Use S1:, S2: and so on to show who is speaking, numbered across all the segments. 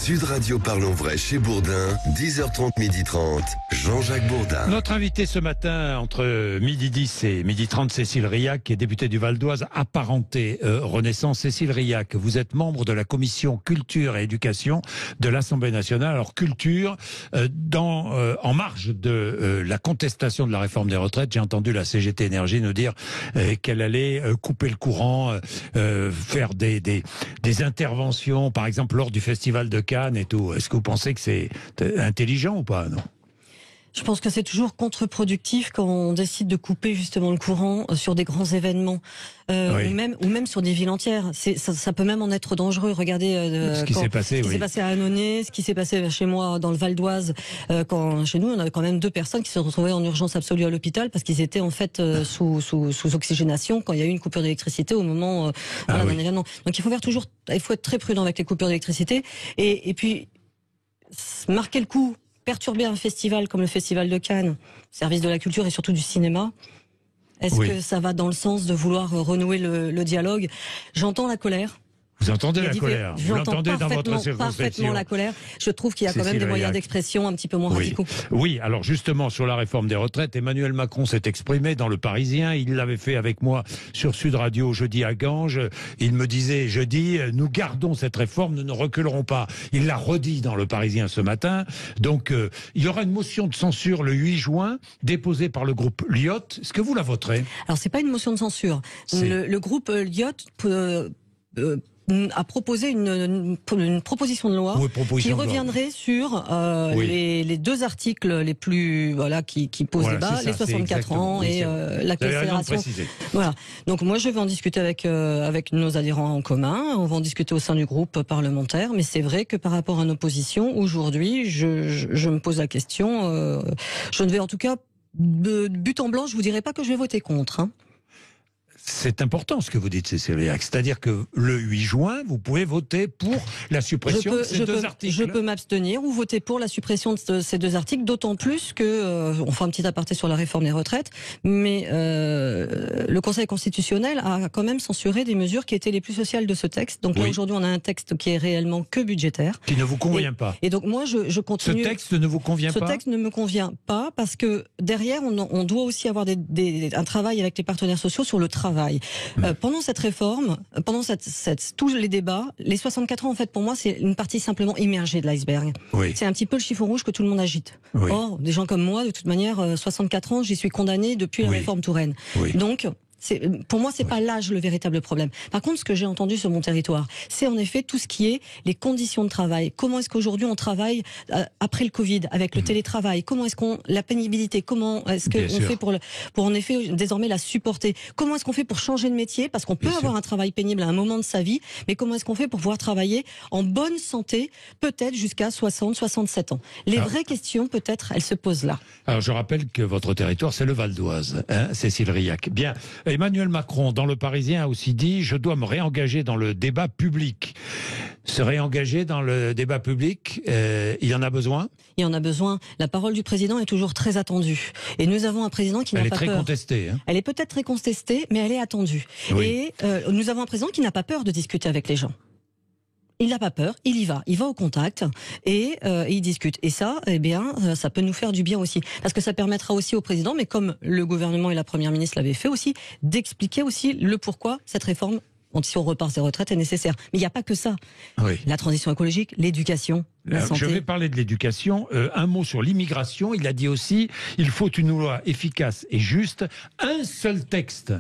S1: Sud Radio Parlons Vrai chez Bourdin, 10h30, 12h30, Jean-Jacques Bourdin.
S2: Notre invité ce matin, entre 12h10 et 12h30, Cécile Riac, qui est députée du Val d'Oise, apparentée Renaissance. Cécile Riac, vous êtes membre de la commission culture et éducation de l'Assemblée nationale. Alors culture, en marge de la contestation de la réforme des retraites, j'ai entendu la CGT Énergie nous dire qu'elle allait couper le courant, faire des interventions, par exemple lors du Festival de Cannes et tout. Est-ce que vous pensez que c'est intelligent ou pas? Non.
S3: Je pense que c'est toujours contre-productif quand on décide de couper justement le courant sur des grands événements,
S2: oui.
S3: ou même sur des villes entières. Ça peut même en être dangereux. Regardez
S2: ce qui s'est passé
S3: à Annonay, ce qui s'est passé chez moi dans le Val d'Oise, quand chez nous on avait quand même 2 personnes qui se retrouvaient en urgence absolue à l'hôpital parce qu'ils étaient en fait sous oxygénation quand il y a eu une coupure d'électricité au moment d'un événement. Donc il faut être très prudent avec les coupures d'électricité et puis marquer le coup. Perturber un festival comme le Festival de Cannes, service de la culture et surtout du cinéma, est-ce que ça va dans le sens de vouloir renouer le dialogue? J'entends la colère.
S2: Vous entendez la colère? Vous l'entendez dans votre circonscription?
S3: Parfaitement la colère. Je trouve qu'il y a quand même des moyens d'expression un petit peu moins radicaux.
S2: Oui, alors justement, sur la réforme des retraites, Emmanuel Macron s'est exprimé dans Le Parisien. Il l'avait fait avec moi sur Sud Radio jeudi à Ganges. Il me disait jeudi, nous gardons cette réforme, nous ne reculerons pas. Il l'a redit dans Le Parisien ce matin. Donc, il y aura une motion de censure le 8 juin, déposée par le groupe Lyot. Est-ce que vous la voterez?
S3: Alors, c'est pas une motion de censure. Le groupe Lyot a proposé une proposition de loi qui reviendrait sur les 2 articles les plus qui posent débat, les 64 ans et la considération. Voilà. Donc moi je vais en discuter avec nos adhérents en commun. On va en discuter au sein du groupe parlementaire. Mais c'est vrai que par rapport à nos positions aujourd'hui, je me pose la question. Je ne vais en tout cas de but en blanc, je vous dirai pas que je vais voter contre.
S2: C'est important ce que vous dites, Cécile Riac. C'est-à-dire que le 8 juin, vous pouvez voter pour la suppression de ces 2 articles.
S3: Je peux m'abstenir ou voter pour la suppression de ces 2 articles, d'autant plus que, on fera un petit aparté sur la réforme des retraites, mais le Conseil constitutionnel a quand même censuré des mesures qui étaient les plus sociales de ce texte. Donc là, aujourd'hui, on a un texte qui est réellement que budgétaire.
S2: Qui ne vous convient pas.
S3: Et donc moi, je continue...
S2: Ce texte ne vous convient pas?
S3: Ce texte ne me convient pas parce que derrière, on doit aussi avoir un travail avec les partenaires sociaux sur le travail. Pendant cette réforme, pendant tous les débats, les 64 ans, en fait, pour moi, c'est une partie simplement immergée de l'iceberg. C'est un petit peu le chiffon rouge que tout le monde agite. Or, des gens comme moi, de toute manière, 64 ans, j'y suis condamné depuis la réforme Touraine. Donc, pour moi, c'est pas l'âge le véritable problème. Par contre, ce que j'ai entendu sur mon territoire, c'est en effet tout ce qui est les conditions de travail. Comment est-ce qu'aujourd'hui on travaille après le Covid, avec le télétravail? Comment est-ce la pénibilité? Comment est-ce qu'on fait pour en effet désormais la supporter? Comment est-ce qu'on fait pour changer de métier? Parce qu'on peut avoir un travail pénible à un moment de sa vie, mais comment est-ce qu'on fait pour pouvoir travailler en bonne santé, peut-être jusqu'à 60, 67 ans? Les vraies questions, peut-être, elles se posent là. Alors,
S2: je rappelle que votre territoire, c'est le Val d'Oise, Cécile Riac. Bien. Emmanuel Macron, dans Le Parisien, a aussi dit « Je dois me réengager dans le débat public ». Se réengager dans le débat public, il en a besoin?
S3: Il en a besoin. La parole du président est toujours très attendue. Et nous avons un président qui n'a pas peur. Elle est
S2: très contestée.
S3: Elle est peut-être très contestée, mais elle est attendue. Et nous avons un président qui n'a pas peur de discuter avec les gens. Il n'a pas peur, il va au contact et il discute. Et ça, ça peut nous faire du bien aussi. Parce que ça permettra aussi au président, mais comme le gouvernement et la première ministre l'avaient fait aussi, d'expliquer aussi le pourquoi cette réforme, si on repart ses retraites, est nécessaire. Mais il n'y a pas que ça. La transition écologique, l'éducation, la santé.
S2: Je vais parler de l'éducation. Un mot sur l'immigration. Il a dit aussi, il faut une loi efficace et juste. Un seul texte.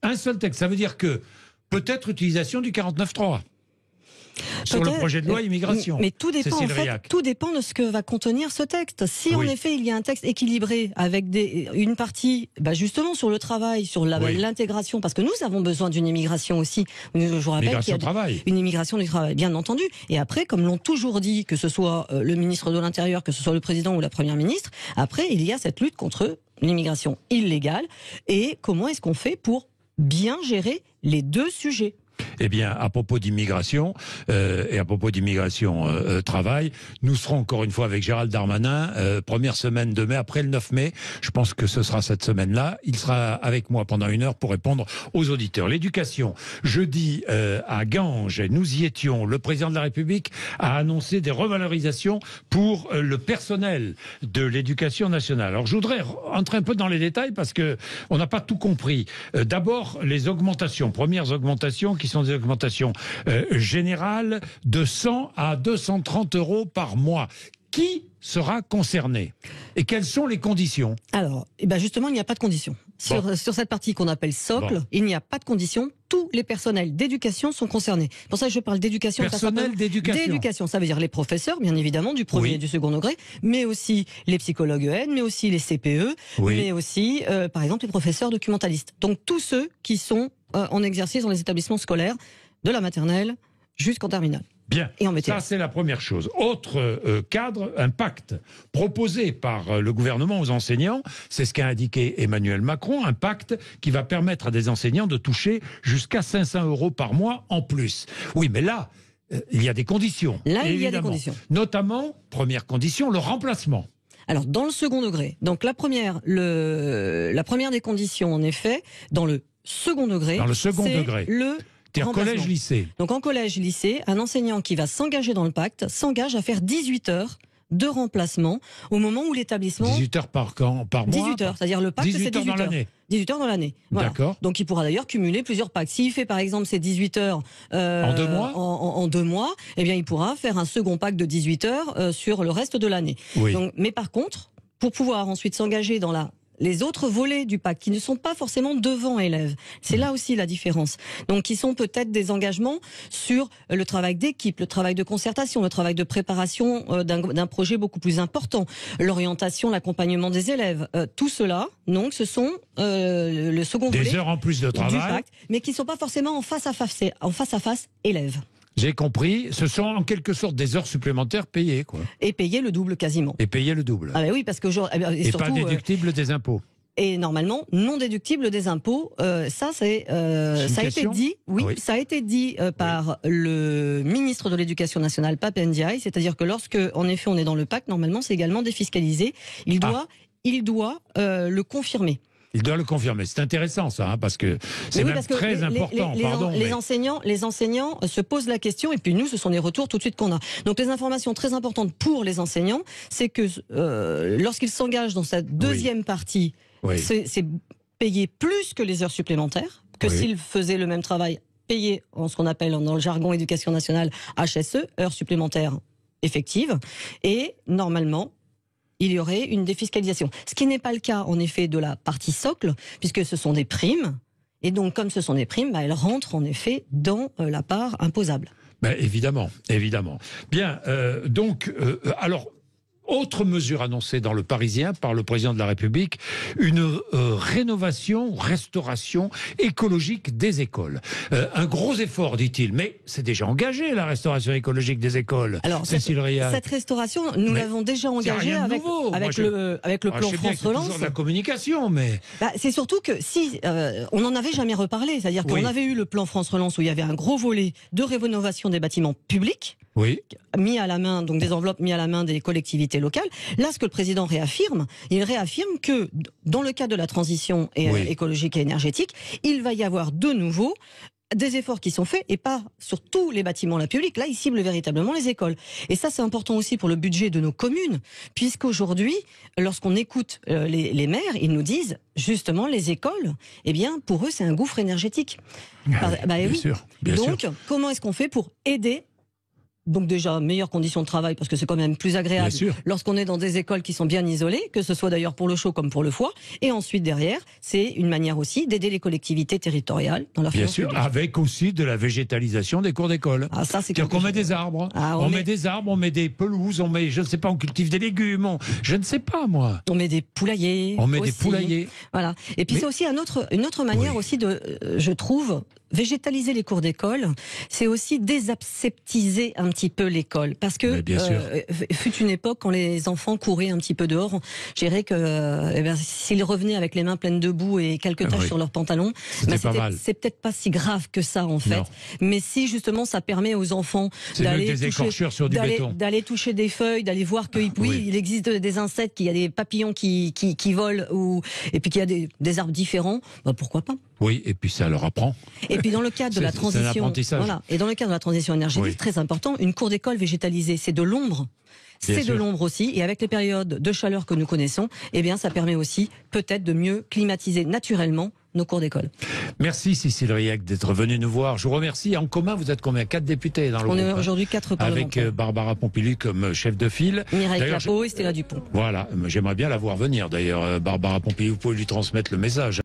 S2: Ça veut dire que peut-être utilisation du 49.3. Sur le projet de loi immigration.
S3: Mais tout dépend, en fait, tout dépend de ce que va contenir ce texte. Si en effet il y a un texte équilibré avec une partie justement sur le travail, sur l'intégration, parce que nous avons besoin d'une immigration aussi. Je vous rappelle qu'il y a une immigration du travail, bien entendu. Et après, comme l'ont toujours dit, que ce soit le ministre de l'Intérieur, que ce soit le président ou la première ministre, après il y a cette lutte contre l'immigration illégale. Et comment est-ce qu'on fait pour bien gérer les 2 sujets?
S2: Eh bien, à propos d'immigration et à propos d'immigration travail, nous serons encore une fois avec Gérald Darmanin, première semaine de mai, après le 9 mai. Je pense que ce sera cette semaine-là. Il sera avec moi pendant 1 heure pour répondre aux auditeurs. L'éducation, jeudi à Ganges, nous y étions. Le président de la République a annoncé des revalorisations pour le personnel de l'éducation nationale. Alors, je voudrais entrer un peu dans les détails parce que on n'a pas tout compris. D'abord, les augmentations, premières augmentations qui sont des augmentations générales de 100 à 230 euros par mois. Qui sera concerné et quelles sont les conditions?
S3: Alors, justement, il n'y a pas de conditions. Sur cette partie qu'on appelle socle, il n'y a pas de conditions. Tous les personnels d'éducation sont concernés. Pour ça, je parle d'éducation.
S2: Personnel d'éducation.
S3: D'éducation, ça veut dire les professeurs, bien évidemment, du premier et du second degré, mais aussi les psychologues EN, mais aussi les CPE, mais aussi, par exemple, les professeurs documentalistes. Donc, tous ceux qui sont en exercice dans les établissements scolaires, de la maternelle jusqu'en terminale.
S2: Bien, ça c'est la première chose. Autre cadre, un pacte proposé par le gouvernement aux enseignants, c'est ce qu'a indiqué Emmanuel Macron, un pacte qui va permettre à des enseignants de toucher jusqu'à 500 euros par mois en plus. Oui, mais là, il y a des conditions.
S3: Là, il y a des conditions.
S2: Notamment, première condition, le remplacement.
S3: Alors, dans le second degré, donc la première des conditions, en effet, dans le second degré,
S2: en collège-lycée.
S3: Donc en collège-lycée, un enseignant qui va s'engager dans le pacte s'engage à faire 18 heures de remplacement au moment où l'établissement...
S2: 18 heures par mois
S3: 18 heures, c'est-à-dire le pacte, c'est 18
S2: heures dans l'année.
S3: 18 heures dans l'année. Voilà.
S2: D'accord.
S3: Donc il pourra d'ailleurs cumuler plusieurs pactes. S'il fait par exemple ces 18 heures
S2: en 2 mois,
S3: en 2 mois, eh bien il pourra faire un second pacte de 18 heures sur le reste de l'année.
S2: Oui.
S3: Donc, mais par contre, pour pouvoir ensuite s'engager dans les autres volets du pacte qui ne sont pas forcément devant élèves. C'est là aussi la différence. Donc, qui sont peut-être des engagements sur le travail d'équipe, le travail de concertation, le travail de préparation d'un projet beaucoup plus important, l'orientation, l'accompagnement des élèves. Tout cela, donc, ce sont le second volet.
S2: Des heures en plus de travail.
S3: Du pacte, mais qui ne sont pas forcément en face à face élèves.
S2: J'ai compris. Ce sont en quelque sorte des heures supplémentaires payées, quoi.
S3: Et payées le double quasiment.
S2: Et payées le double.
S3: Ah ben oui, parce que
S2: et surtout, pas déductible des impôts.
S3: Et normalement non déductible des impôts. Ça a été dit. Oui, ça a été dit par le ministre de l'Éducation nationale, Pape Ndiaye. C'est-à-dire que lorsque, en effet, on est dans le pacte, normalement, c'est également défiscalisé. Il doit le confirmer.
S2: Il doit le confirmer. C'est intéressant ça, hein, parce que c'est très important.
S3: Les enseignants se posent la question, et puis nous, ce sont des retours tout de suite qu'on a. Donc les informations très importantes pour les enseignants, c'est que lorsqu'ils s'engagent dans cette deuxième partie, c'est payé plus que les heures supplémentaires, que s'ils faisaient le même travail, payé en ce qu'on appelle dans le jargon éducation nationale HSE, heures supplémentaires effectives, et normalement, il y aurait une défiscalisation. Ce qui n'est pas le cas, en effet, de la partie socle, puisque ce sont des primes. Et donc, comme ce sont des primes, elles rentrent, en effet, dans la part imposable.
S2: Évidemment, évidemment. Bien, alors... Autre mesure annoncée dans le Parisien par le président de la République, une restauration écologique des écoles. Un gros effort, dit-il, mais c'est déjà engagé la restauration écologique des écoles.
S3: Alors, Cécile Riac. Cette restauration, nous l'avons déjà engagée avec le plan France Relance.
S2: C'est toujours de la communication, mais...
S3: c'est surtout que si on n'en avait jamais reparlé, c'est-à-dire qu'on avait eu le plan France Relance où il y avait un gros volet de rénovation des bâtiments publics. Mis à la main, donc des enveloppes mis à la main des collectivités locales. Là, ce que le président réaffirme, il réaffirme que dans le cadre de la transition écologique et énergétique, il va y avoir de nouveau des efforts qui sont faits, et pas sur tous les bâtiments publics. Là, il cible véritablement les écoles. Et ça, c'est important aussi pour le budget de nos communes, puisqu'aujourd'hui, lorsqu'on écoute les maires, ils nous disent, justement, les écoles, eh bien, pour eux, c'est un gouffre énergétique.
S2: Bien sûr.
S3: Donc, comment est-ce qu'on fait pour aider ? Donc déjà, meilleures conditions de travail, parce que c'est quand même plus agréable lorsqu'on est dans des écoles qui sont bien isolées, que ce soit d'ailleurs pour le chaud comme pour le froid. Et ensuite, derrière, c'est une manière aussi d'aider les collectivités territoriales dans leur finances publiques.
S2: Bien sûr, avec aussi de la végétalisation des cours d'école. C'est-à-dire qu'on met des arbres, on met des arbres, on met des pelouses, on met, je ne sais pas, on cultive des légumes, je ne sais pas moi.
S3: On met des poulaillers.
S2: Des poulaillers.
S3: Voilà. Et puis c'est aussi une autre manière aussi de, je trouve, végétaliser les cours d'école, c'est aussi désaseptiser un petit peu l'école. Parce que fut une époque quand les enfants couraient un petit peu dehors, je dirais que s'ils revenaient avec les mains pleines de boue et quelques taches sur leurs pantalons, c'est peut-être pas si grave que ça en fait. Non. Mais si justement ça permet aux enfants d'aller toucher des feuilles, d'aller voir que il existe des insectes, qu'il y a des papillons qui volent, et puis qu'il y a des arbres différents, pourquoi pas?
S2: Oui, et puis ça leur apprend.
S3: Et puis dans le cadre de la transition, et dans le cadre de la transition énergétique, très important, une cour d'école végétalisée, c'est de l'ombre. C'est de l'ombre aussi, et avec les périodes de chaleur que nous connaissons, ça permet aussi peut-être de mieux climatiser naturellement nos cours d'école.
S2: Merci Cécile Riac d'être venue nous voir. Je vous remercie. En commun, vous êtes combien? 4 députés dans le groupe.
S3: On est aujourd'hui 4 parlementaires.
S2: Avec Barbara Pompili comme chef de file.
S3: Mireille Clapeau et Stella Dupont.
S2: Voilà, j'aimerais bien la voir venir d'ailleurs. Barbara Pompili, vous pouvez lui transmettre le message.